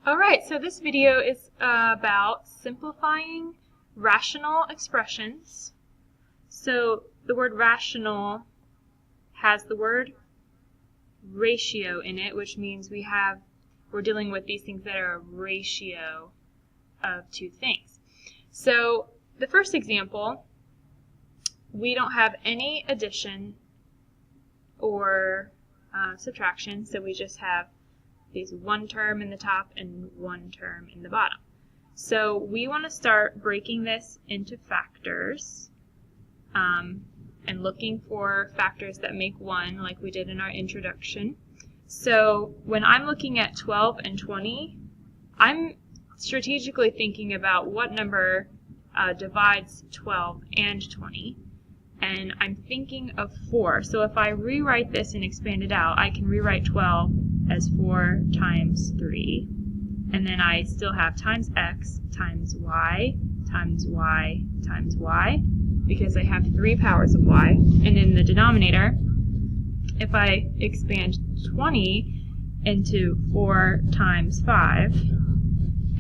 Alright, so this video is about simplifying rational expressions. So the word rational has the word ratio in it, which means we're dealing with these things that are a ratio of two things. So the first example, we don't have any addition or subtraction, so we just have these one term in the top and one term in the bottom. So we want to start breaking this into factors and looking for factors that make 1 like we did in our introduction. So when I'm looking at 12 and 20, I'm strategically thinking about what number divides 12 and 20. And I'm thinking of 4. So if I rewrite this and expand it out, I can rewrite 12 as 4 times 3. And then I still have times x times y times y times y, because I have 3 powers of y. And in the denominator, if I expand 20 into 4 times 5,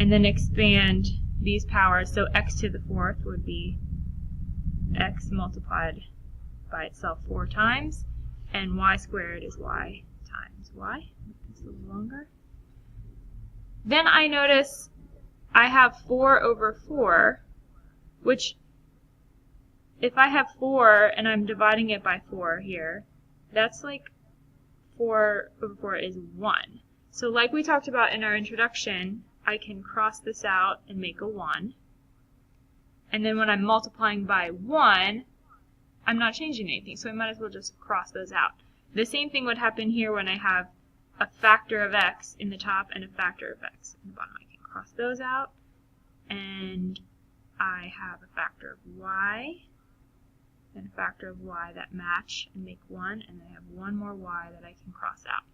and then expand these powers, so x to the 4th would be x multiplied by itself 4 times, and y squared is y times y. It's a little longer. Then I notice I have 4 over 4, which if I have 4 and I'm dividing it by 4 here, that's like 4 over 4 is 1. So like we talked about in our introduction, I can cross this out and make a 1. And then when I'm multiplying by 1, I'm not changing anything, so I might as well just cross those out. The same thing would happen here when I have a factor of x in the top and a factor of x in the bottom. I can cross those out, and I have a factor of y and a factor of y that match and make 1, and then I have one more y that I can cross out,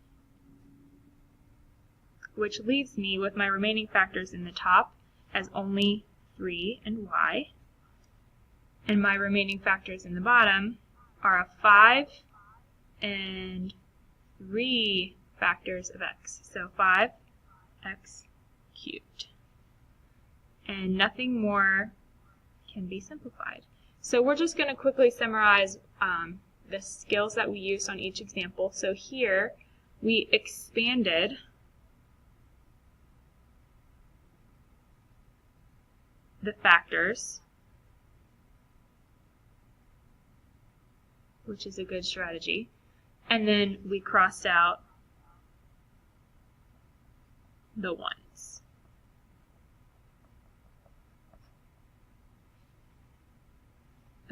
which leaves me with my remaining factors in the top as only 3 and y, and my remaining factors in the bottom are a 5 and 3 factors of x, so 5x cubed. And nothing more can be simplified. So we're just going to quickly summarize the skills that we used on each example. So here we expanded the factors, which is a good strategy, and then we crossed out the ones.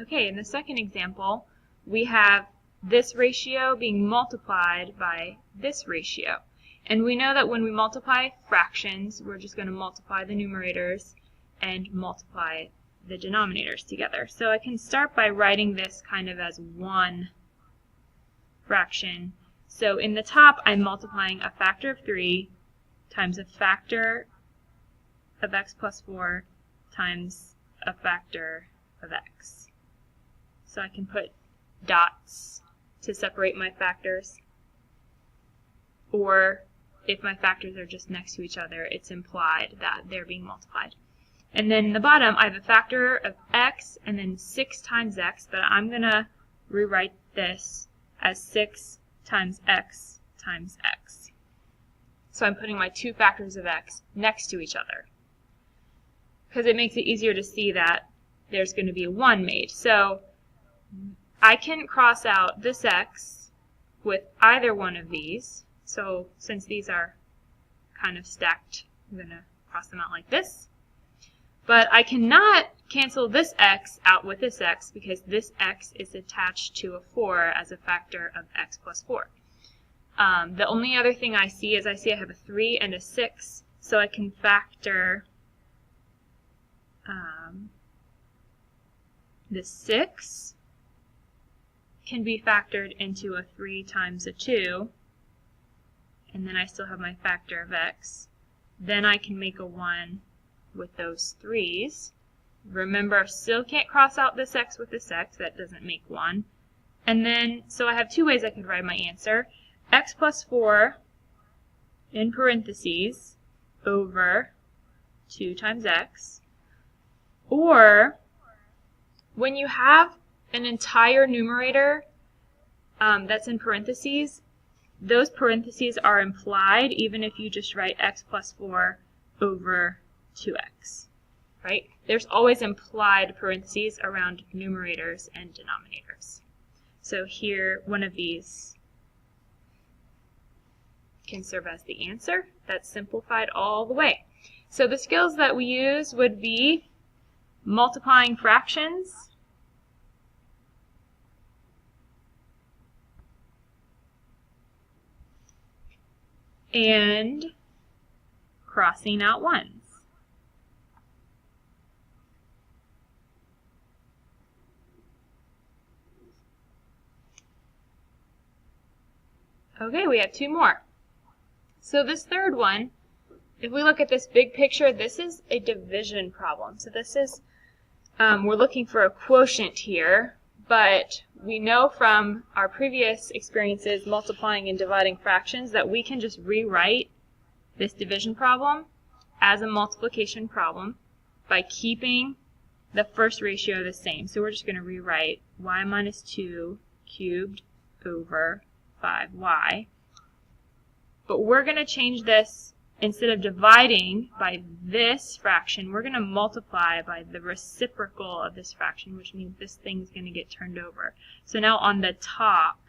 Okay, in the second example, we have this ratio being multiplied by this ratio. And we know that when we multiply fractions, we're just going to multiply the numerators and multiply the denominators together. So I can start by writing this kind of as one fraction. So in the top, I'm multiplying a factor of 3 times a factor of x plus 4 times a factor of x. So I can put dots to separate my factors, or if my factors are just next to each other, it's implied that they're being multiplied. And then in the bottom, I have a factor of x and then 6 times x, but I'm going to rewrite this as 6 times x times x. So I'm putting my 2 factors of x next to each other, because it makes it easier to see that there's going to be a 1 made. So I can cross out this x with either one of these. So since these are kind of stacked, I'm going to cross them out like this. But I cannot cancel this x out with this x, because this x is attached to a 4 as a factor of x plus 4. The only other thing I see is I have a 3 and a 6, so I can factor the 6 can be factored into a 3 times a 2, and then I still have my factor of x. Then I can make a 1 with those 3's. Remember, still can't cross out this x with this x, that doesn't make 1. And then, so I have 2 ways I could write my answer. X plus 4 in parentheses over 2 times x. Or when you have an entire numerator that's in parentheses, those parentheses are implied even if you just write x plus 4 over 2x. Right? There's always implied parentheses around numerators and denominators. So here, one of these can serve as the answer. That's simplified all the way. So the skills that we use would be multiplying fractions, and crossing out ones. Okay, we have 2 more. So this third one, if we look at this big picture, this is a division problem. So this is, we're looking for a quotient here, but we know from our previous experiences multiplying and dividing fractions that we can just rewrite this division problem as a multiplication problem by keeping the first ratio the same. So we're just going to rewrite y minus 2 cubed over 5y. But we're going to change this, instead of dividing by this fraction, we're going to multiply by the reciprocal of this fraction, which means this thing's going to get turned over. So now on the top,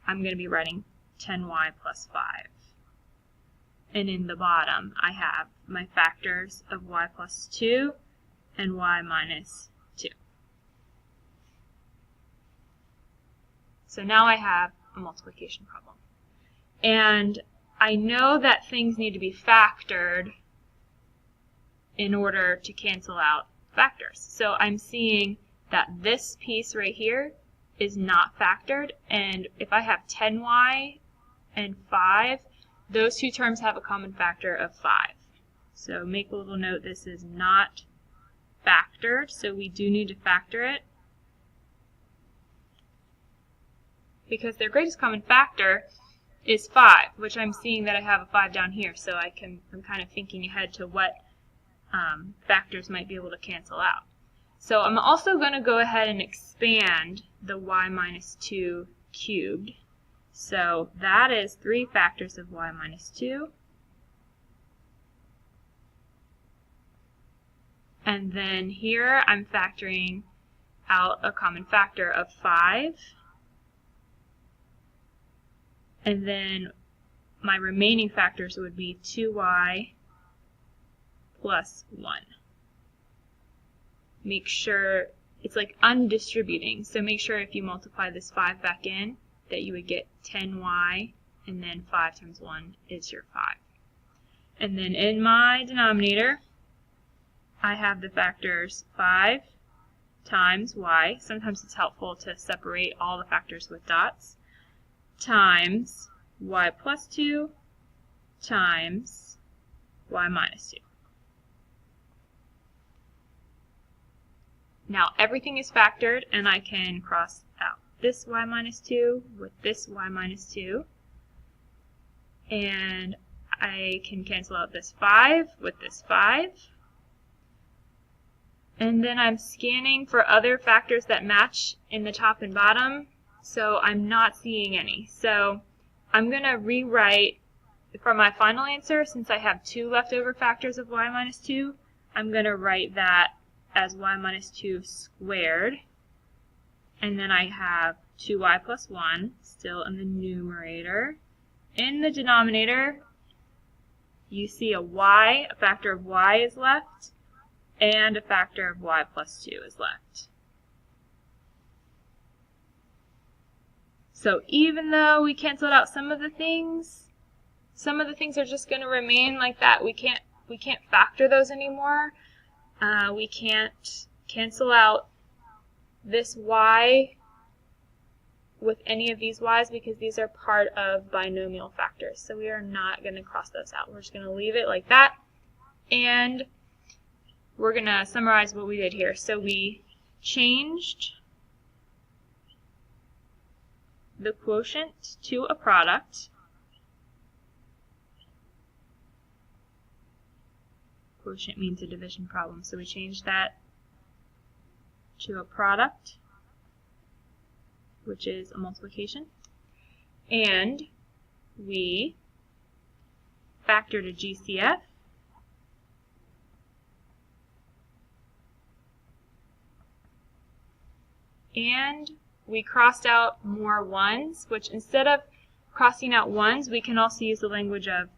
I'm going to be writing 10y plus 5. And in the bottom, I have my factors of y plus 2 and y minus 2. So now I have a multiplication problem. And I know that things need to be factored in order to cancel out factors. So I'm seeing that this piece right here is not factored, and if I have 10y and 5, those two terms have a common factor of 5. So make a little note, this is not factored, so we do need to factor it, because their greatest common factor is 5, which I'm seeing that I have a 5 down here, so I'm kind of thinking ahead to what factors might be able to cancel out. So I'm also going to go ahead and expand the y minus 2 cubed. So that is 3 factors of y minus 2. And then here I'm factoring out a common factor of 5. And then my remaining factors would be 2y plus 1. Make sure it's like undistributing, so make sure if you multiply this 5 back in that you would get 10y, and then 5 times 1 is your 5. And then in my denominator, I have the factors 5 times y. Sometimes it's helpful to separate all the factors with dots, times y plus 2 times y minus 2. Now everything is factored, and I can cross out this y minus 2 with this y minus 2. And I can cancel out this 5 with this 5. And then I'm scanning for other factors that match in the top and bottom. So I'm not seeing any. So I'm going to rewrite for my final answer, since I have 2 leftover factors of y minus 2, I'm going to write that as y minus 2 squared. And then I have 2y plus 1 still in the numerator. In the denominator, you see a y, a factor of y is left, and a factor of y plus 2 is left. So even though we canceled out some of the things are just going to remain like that. We can't factor those anymore. We can't cancel out this y with any of these y's because these are part of binomial factors. So we are not going to cross those out. We're just going to leave it like that. And we're going to summarize what we did here. So we changed the quotient to a product. quotient means a division problem. So we change that to a product, which is a multiplication. And we factor to GCF. And we crossed out more ones, which instead of crossing out ones, we can also use the language of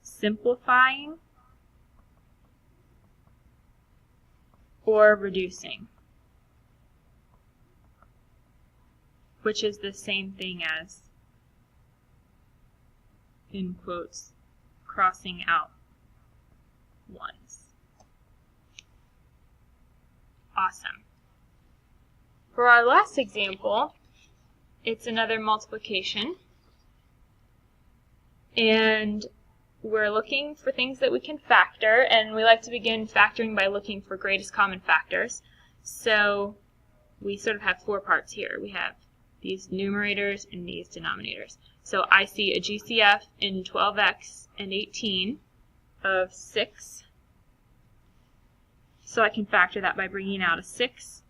simplifying or reducing, which is the same thing as, in quotes, crossing out ones. Awesome. For our last example, it's another multiplication, and we're looking for things that we can factor, and we like to begin factoring by looking for greatest common factors. So we sort of have four parts here. We have these numerators and these denominators. So I see a GCF in 12x and 18 of 6. So I can factor that by bringing out a 6.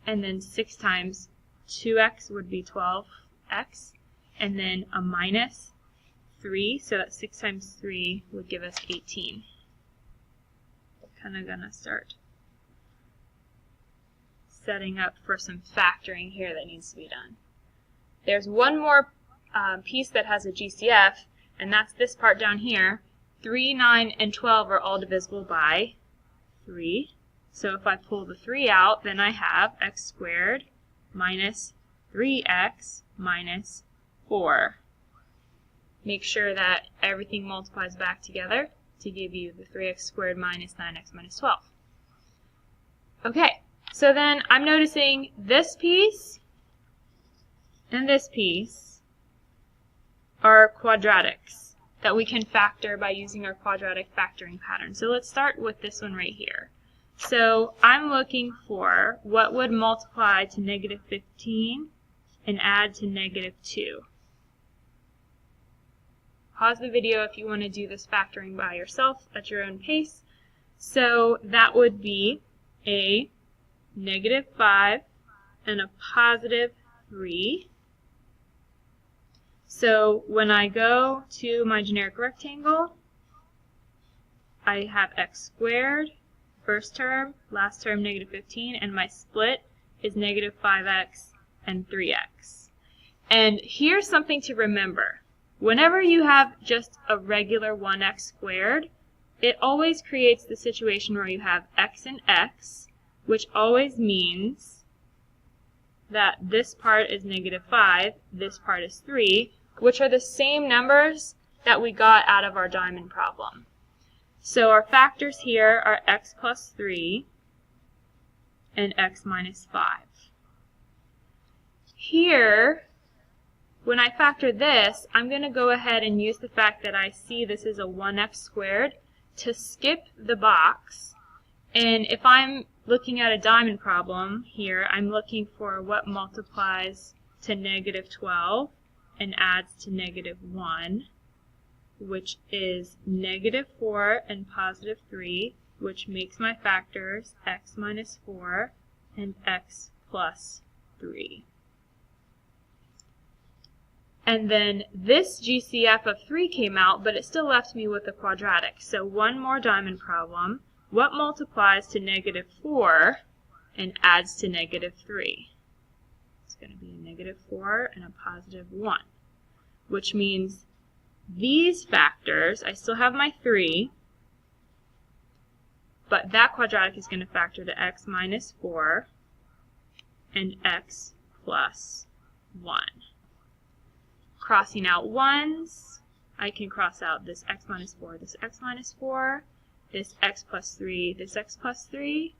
And then 6 times 2x would be 12x. And then a minus 3, so that 6 times 3 would give us 18. Kind of going to start setting up for some factoring here that needs to be done. There's one more piece that has a GCF, and that's this part down here. 3, 9, and 12 are all divisible by 3. So if I pull the 3 out, then I have x squared minus 3x minus 4. Make sure that everything multiplies back together to give you the 3x squared minus 9x minus 12. Okay, so then I'm noticing this piece and this piece are quadratics that we can factor by using our quadratic factoring pattern. So let's start with this one right here. So I'm looking for what would multiply to negative 15 and add to negative 2. Pause the video if you want to do this factoring by yourself at your own pace. So that would be a negative 5 and a positive 3. So when I go to my generic rectangle, I have x squared, first term, last term negative 15, and my split is negative 5x and 3x. And here's something to remember. Whenever you have just a regular 1x squared, it always creates the situation where you have x and x, which always means that this part is negative 5, this part is 3, which are the same numbers that we got out of our diamond problem. So our factors here are x plus 3 and x minus 5. Here, when I factor this, I'm going to go ahead and use the fact that I see this is a 1x squared to skip the box. And if I'm looking at a diamond problem here, I'm looking for what multiplies to negative 12 and adds to negative 1, which is negative 4 and positive 3, which makes my factors x minus 4 and x plus 3. And then this GCF of 3 came out, but it still left me with a quadratic. So one more diamond problem. What multiplies to negative 4 and adds to negative 3? It's going to be a negative 4 and a positive 1, which means these factors, I still have my 3, but that quadratic is going to factor to x minus 4 and x plus 1. Crossing out ones, I can cross out this x minus 4, this x minus 4, this x plus 3, this x plus 3,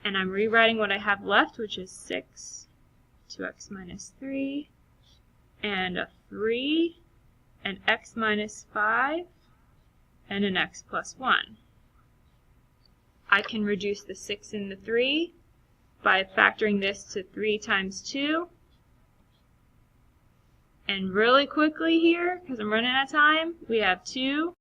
and I'm rewriting what I have left, which is 6, 2x minus 3, and a 3, an x minus 5, and an x plus 1. I can reduce the 6 and the 3 by factoring this to 3 times 2. And really quickly here, because I'm running out of time, we have 2